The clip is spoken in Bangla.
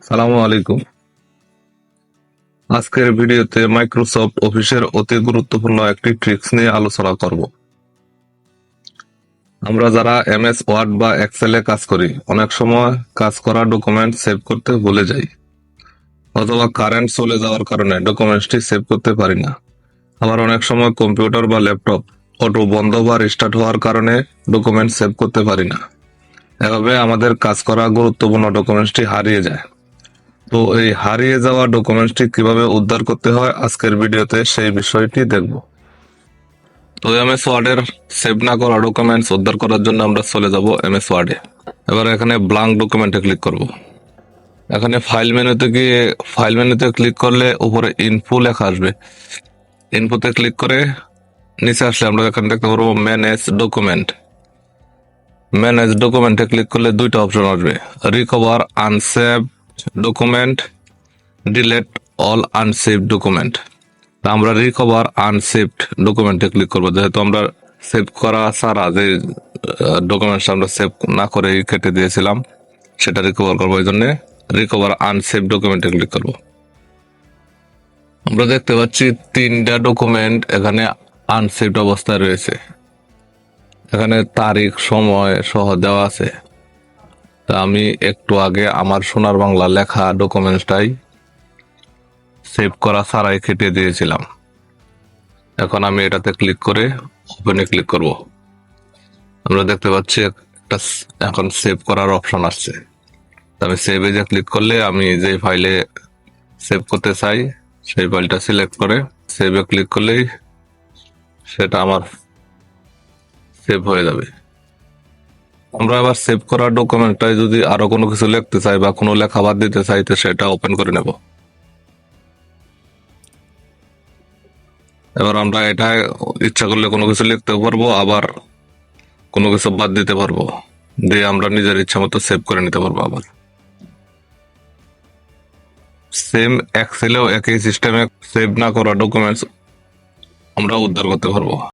সালামু আলাইকুম। আজকের ভিডিওতে মাইক্রোসফট অফিসের অতি গুরুত্বপূর্ণ একটি ট্রিক্স নিয়ে আলোচনা করব। আমরা যারা এমএস ওয়ার্ড বা এক্সেলে কাজ করি, অনেক সময় কাজ করা ডকুমেন্ট সেভ করতে ভুলে যাই, অথবা কারেন্ট চলে যাওয়ার কারণে ডকুমেন্টসটি সেভ করতে পারি না। আবার অনেক সময় কম্পিউটার বা ল্যাপটপ অটো বন্ধ বা রিস্টার্ট হওয়ার কারণে ডকুমেন্ট সেভ করতে পারি না। এভাবে আমাদের কাজ করা গুরুত্বপূর্ণ ডকুমেন্টসটি হারিয়ে যায়। তো এই হারিয়ে যাওয়া ডকুমেন্টসটি কিভাবে উদ্ধার করতে হয় আজকের ভিডিওতে সেই বিষয়টি দেখব। তো এমএস ওয়ার্ডের সেভ না করা ডকুমেন্টস উদ্ধার করার জন্য আমরা চলে যাব এমএস ওয়ার্ডে। এবার এখানে ব্লাঙ্ক ডকুমেন্টে ক্লিক করব। এখানে ফাইল মেনুতে ক্লিক করলে উপরে ইনফো লেখা আসবে। ইনফোতে ক্লিক করে নিচে আসলে আমরা এখানে দেখতে পারবো ম্যানেজ ডকুমেন্টে ক্লিক করলে দুইটা অপশন আসবে, recover unsave document, delete all unsave document. আমরা রিকভার আনসেভড ডকুমেন্টে ক্লিক করবো, যেহেতু আমরা সেভ করা ছাড়া যে ডকুমেন্টস আমরা সেভ না করে কেটে দিয়েছিলাম সেটা রিকভার করবো, এই জন্য রিকভার আনসেভ ডকুমেন্টে ক্লিক করবো। আমরা দেখতে পাচ্ছি 3টা ডকুমেন্ট এখানে আনসেভড অবস্থায় রয়েছে। এখানে তারিখ সময় সহ দেওয়া আছে। তা আমি একটু আগে আমার সোনার বাংলা লেখা ডকুমেন্টসটাই সেভ করা ছাড়াই কেটে দিয়েছিলাম। এখন আমি এটাতে ক্লিক করে ওপেনে ক্লিক করব। আমরা দেখতে পাচ্ছি একটা এখন সেভ করার অপশন আসছে। আমি সেভে যে ক্লিক করলে আমি যে ফাইলে সেভ করতে চাই সেই ফাইলটা সিলেক্ট করে সেভে ক্লিক করলেই সেটা আমার সেভ হয়ে যাবে। আমরা আবার সেভ করা ডকুমেন্টটায় যদি আরো কোনো কিছু লিখতে চাই বা কোনো লেখা বাদ দিতে চাই তো সেটা ওপেন করে নেব। এবার আমরা এটা ইচ্ছা করলে কোনো কিছু লিখতে পারবো, আবার কোনো কিছু বাদ দিতে পারবো, দিয়ে আমরা নিজের ইচ্ছা মতো সেভ করে নিতে পারবো। আবার সেম এক্সেলেও একই সিস্টেমে সেভ না করা ডকুমেন্টস আমরা উদ্ধার করতে পারবো।